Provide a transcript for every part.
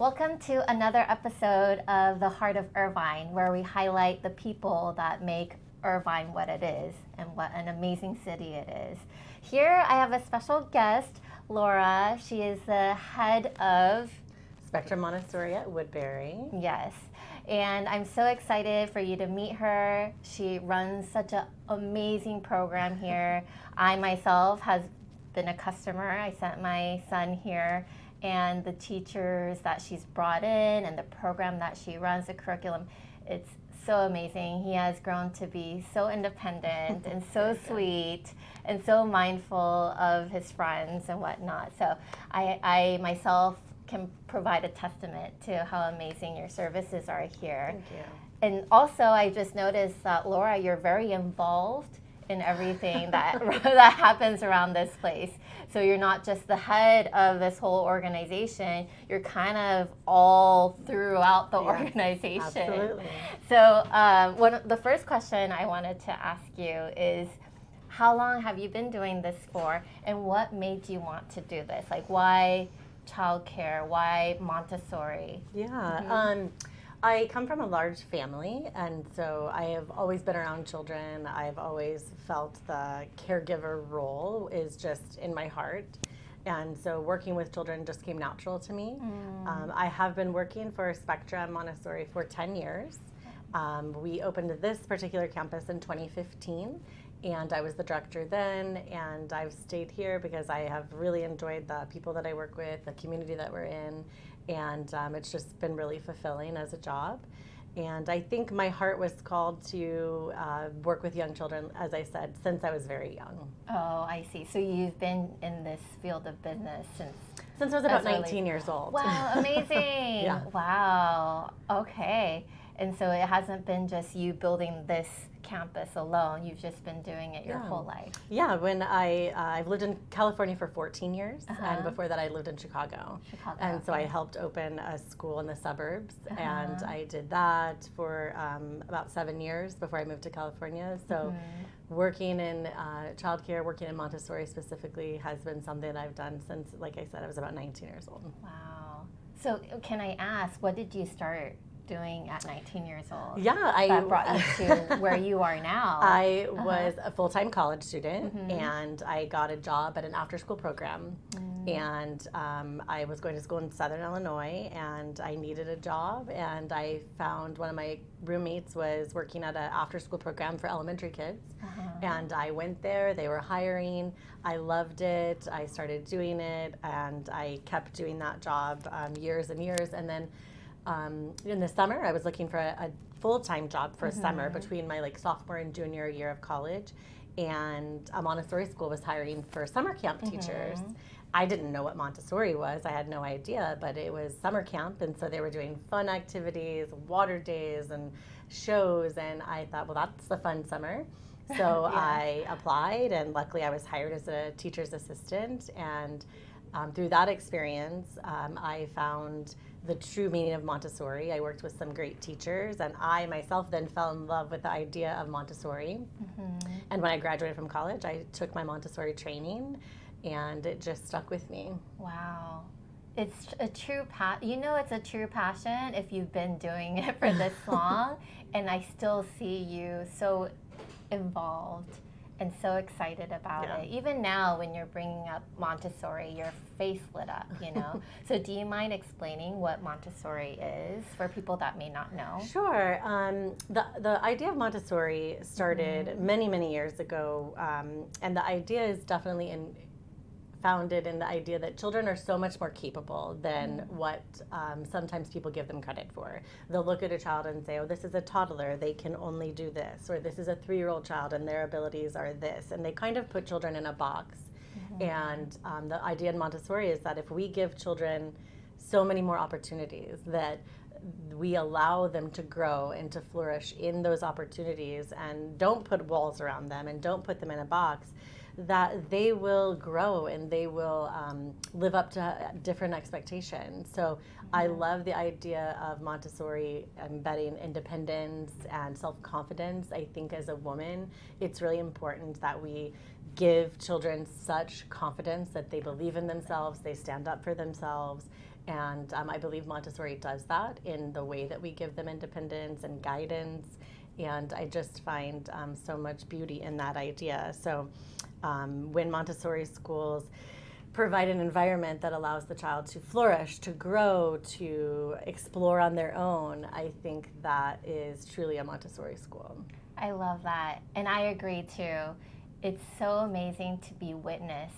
Welcome to another episode of The Heart of Irvine, where we highlight the people that make Irvine what it is and what an amazing city it is. Here I have a special guest, Lura. She is the head of Spectrum Montessori at Woodbury. Yes. And I'm so excited for you to meet her. She runs such an amazing program here. I myself has been a customer. I sent my son here, and the teachers that she's brought in and the program that she runs, the curriculum, it's so amazing. He has grown to be so independent and so sweet and so mindful of his friends and whatnot. So I myself can provide a testament to how amazing your services are here. Thank you. And also, I just noticed that, Laura, you're very involved in everything that that happens around this place. So you're not just the head of this whole organization, you're kind of all throughout the organization. Absolutely. So the first question I wanted to ask you is, how long have you been doing this for, and what made you want to do this? Like, why childcare? Why Montessori? Yeah. I come from a large family, and so I have always been around children. I've always felt the caregiver role is just in my heart. And so working with children just came natural to me. I have been working for Spectrum Montessori for 10 years. We opened this particular campus in 2015, and I was the director then, and I've stayed here because I have really enjoyed the people that I work with, the community that we're in, and it's just been really fulfilling as a job. And I think my heart was called to work with young children, as I said, since I was very young. Oh, I see. So you've been in this field of business Since I was about 19 years old. Wow, amazing. Yeah. Wow. Okay. And so it hasn't been just you building this campus alone. You've just been doing it your whole life. Yeah, when I've lived in California for 14 years, and before that I lived in Chicago. And so I helped open a school in the suburbs, and I did that for about 7 years before I moved to California. So working in childcare, working in Montessori specifically, has been something that I've done since, like I said, I was about 19 years old. Wow. So can I ask, what did you start doing at 19 years old? Yeah, that brought you to where you are now? I was a full-time college student, and I got a job at an after-school program. And I was going to school in Southern Illinois, and I needed a job, and I found one of my roommates was working at an after-school program for elementary kids. And I went there. They were hiring. I loved it. I started doing it, and I kept doing that job years and years. And then in the summer, I was looking for a full-time job for a summer between my sophomore and junior year of college, and a Montessori school was hiring for summer camp teachers. I didn't know what Montessori was. I had no idea, but it was summer camp, and so they were doing fun activities, water days, and shows, and I thought, well, that's a fun summer. So I applied, and luckily I was hired as a teacher's assistant, and through that experience, I found the true meaning of Montessori. I worked with some great teachers, and I myself then fell in love with the idea of Montessori. And when I graduated from college, I took my Montessori training, and it just stuck with me. Wow. It's a true it's a true passion if you've been doing it for this long. And I still see you so involved and so excited about it. Even now, when you're bringing up Montessori, your face lit up, So do you mind explaining what Montessori is for people that may not know? Sure. The idea of Montessori started many, many years ago, and the idea is definitely founded in the idea that children are so much more capable than what sometimes people give them credit for. They'll look at a child and say, oh, this is a toddler, they can only do this, or this is a 3-year-old child and their abilities are this, and they kind of put children in a box. And the idea in Montessori is that if we give children so many more opportunities, that we allow them to grow and to flourish in those opportunities, and don't put walls around them and don't put them in a box, that they will grow and they will live up to different expectations. So I love the idea of Montessori embedding independence and self-confidence. I think as a woman, it's really important that we give children such confidence that they believe in themselves, they stand up for themselves, And I believe Montessori does that in the way that we give them independence and guidance. And I just find so much beauty in that idea. So when Montessori schools provide an environment that allows the child to flourish, to grow, to explore on their own, I think that is truly a Montessori school. I love that. And I agree too. It's so amazing to be witness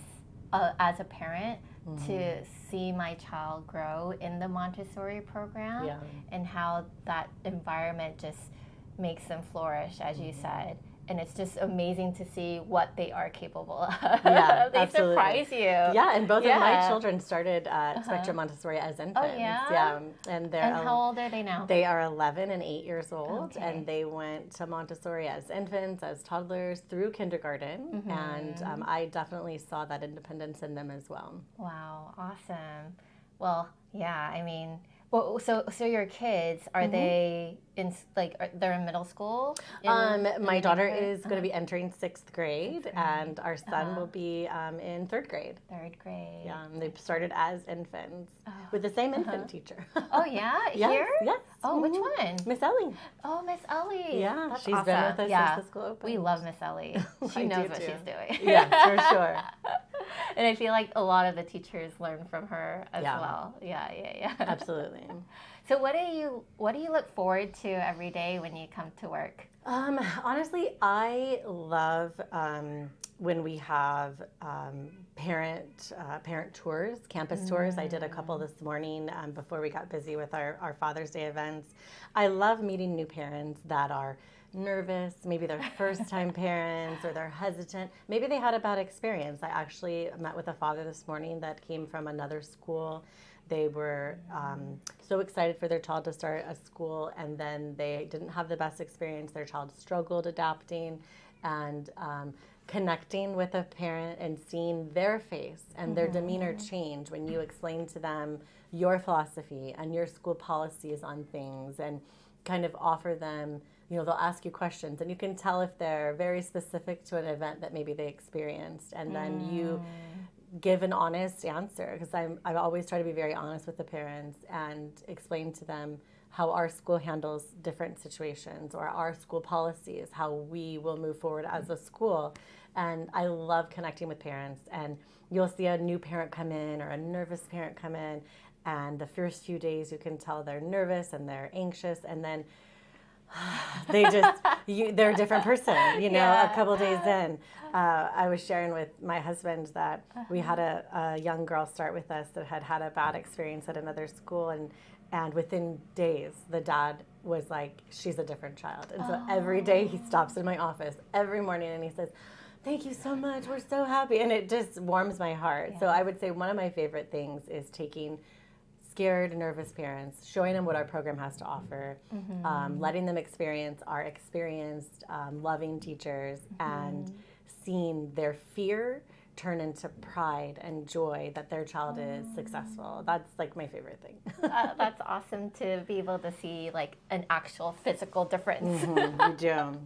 as a parent to see my child grow in the Montessori program and how that environment just makes them flourish, as you said. And it's just amazing to see what they are capable of. Yeah, they absolutely. surprise you. Yeah, and both of my children started Spectrum Montessori as infants. Oh, yeah? And how old are they now? They are 11 and 8 years old, Okay. and they went to Montessori as infants, as toddlers, through kindergarten, and I definitely saw that independence in them as well. Wow, awesome. Well, yeah, I mean, well, so your kids, are they they're in middle school? My daughter is going to be entering 6th grade, and our son will be in 3rd grade. 3rd grade. Yeah, and they started as infants with the same infant teacher. Oh, yeah? Yes, Here? yes. Oh, which one? Miss Ellie. Oh, Miss Ellie. Yeah, That's she's awesome. been with us since the school opened. We love Miss Ellie. She I knows do what too. she's doing. Yeah, for sure. And I feel like a lot of the teachers learn from her as well. Yeah. Absolutely. So what do you look forward to every day when you come to work? Honestly, I love when we have parent tours, campus tours. I did a couple this morning before we got busy with our Father's Day events. I love meeting new parents that are nervous, maybe they're first-time parents, or they're hesitant. Maybe they had a bad experience. I actually met with a father this morning that came from another school. They were so excited for their child to start a school, and then they didn't have the best experience. Their child struggled adapting, and connecting with a parent and seeing their face and their demeanor change when you explain to them your philosophy and your school policies on things, and kind of offer them, they'll ask you questions, and you can tell if they're very specific to an event that maybe they experienced, and then you give an honest answer, because I always try to be very honest with the parents and explain to them how our school handles different situations, or our school policies, how we will move forward as a school. And I love connecting with parents, and you'll see a new parent come in or a nervous parent come in, and the first few days you can tell they're nervous and they're anxious, and then they're a different person, a couple days in. I was sharing with my husband that we had a young girl start with us that had a bad experience at another school, and within days the dad was like, she's a different child. And so every day he stops in my office every morning and he says, thank you so much, we're so happy. And it just warms my heart. So I would say one of my favorite things is taking scared, nervous parents, showing them what our program has to offer, letting them experience our experienced, loving teachers, and seeing their fear turn into pride and joy that their child is successful. That's like my favorite thing. That's awesome to be able to see like an actual physical difference. You do.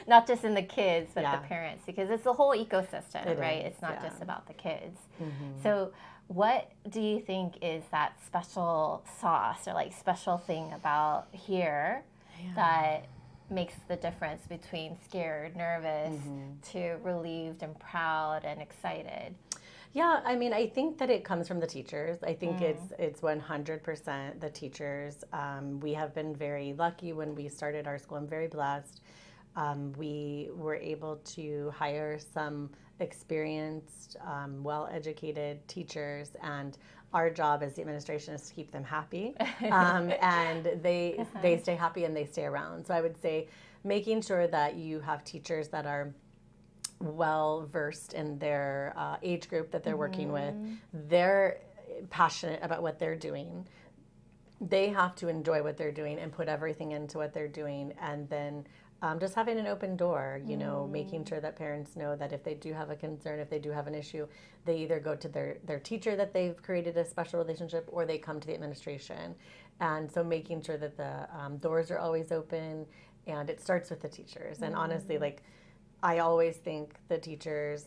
Not just in the kids, but the parents, because it's the whole ecosystem, right? It's not just about the kids. So what do you think is that special sauce or like special thing about here that makes the difference between scared, nervous to relieved and proud and excited? Yeah, I mean, I think that it comes from the teachers. I think it's 100% the teachers. We have been very lucky when we started our school. I'm very blessed. We were able to hire some experienced, well-educated teachers, and our job as the administration is to keep them happy, and they stay happy and they stay around. So I would say making sure that you have teachers that are well versed in their age group that they're working with. They're passionate about what they're doing. They have to enjoy what they're doing and put everything into what they're doing, and then just having an open door, making sure that parents know that if they do have a concern, if they do have an issue, they either go to their teacher that they've created a special relationship, or they come to the administration. And so making sure that the doors are always open, and it starts with the teachers. And honestly, like, I always think the teachers,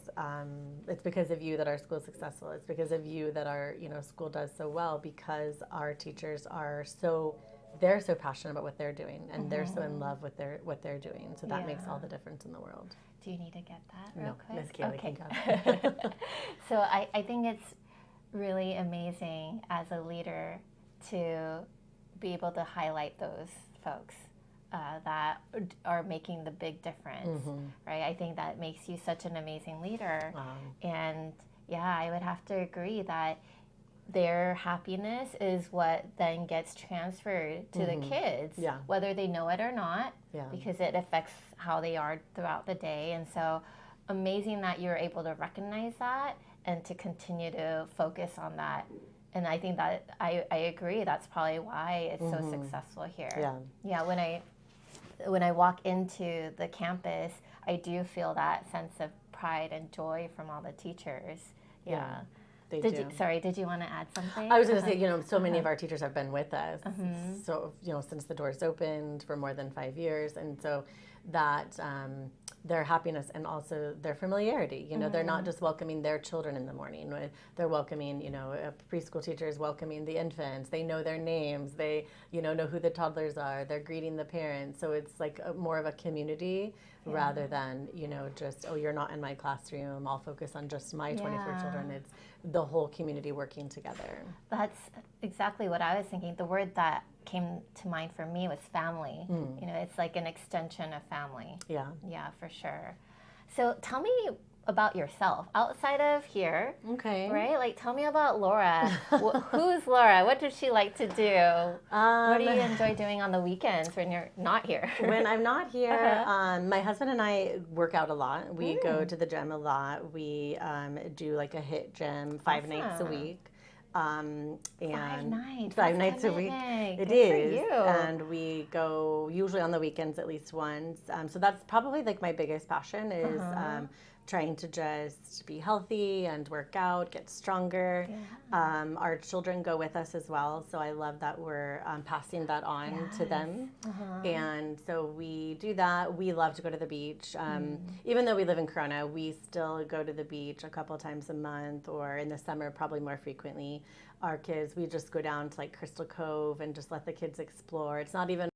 it's because of you that our school is successful. It's because of you that our, school does so well, because our teachers are they're so passionate about what they're doing, and they're so in love with what they're doing. So that makes all the difference in the world. Do you need to get that real quick? Miss Kaylee Okay. can go. So I think it's really amazing as a leader to be able to highlight those folks that are making the big difference, right? I think that makes you such an amazing leader. Wow. And yeah, I would have to agree that their happiness is what then gets transferred to the kids, whether they know it or not, because it affects how they are throughout the day. And so amazing that you're able to recognize that and to continue to focus on that. And I think that I agree, that's probably why it's so successful here. Yeah, when I walk into the campus, I do feel that sense of pride and joy from all the teachers. Yeah. Did you want to add something? I was going to say, so many of our teachers have been with us, so, since the doors opened for more than 5 years. And so that their happiness and also their familiarity, they're not just welcoming their children in the morning. They're welcoming, preschool teachers welcoming the infants. They know their names. They, know who the toddlers are. They're greeting the parents. So it's like more of a community rather than, just, oh, you're not in my classroom. I'll focus on just my 24 children. It's the whole community working together. That's exactly what I was thinking. The word that came to mind for me was family. It's like an extension of family. Yeah, for sure. So tell me about yourself outside of here. Okay. Right? Like, tell me about Laura. Who's Laura? What does she like to do? What do you enjoy doing on the weekends when you're not here? When I'm not here, my husband and I work out a lot. We go to the gym a lot. We do like a HIIT gym 5 nights a week. And 5 nights. 5 nights a week. It is. And we go usually on the weekends at least once. So that's probably like my biggest passion is trying to just be healthy and work out, get stronger. Our children go with us as well, so I love that we're passing that on to them. And so we do that. We love to go to the beach. Even though we live in Corona, we still go to the beach a couple times a month, or in the summer probably more frequently. Our kids, we just go down to like Crystal Cove and just let the kids explore. It's not even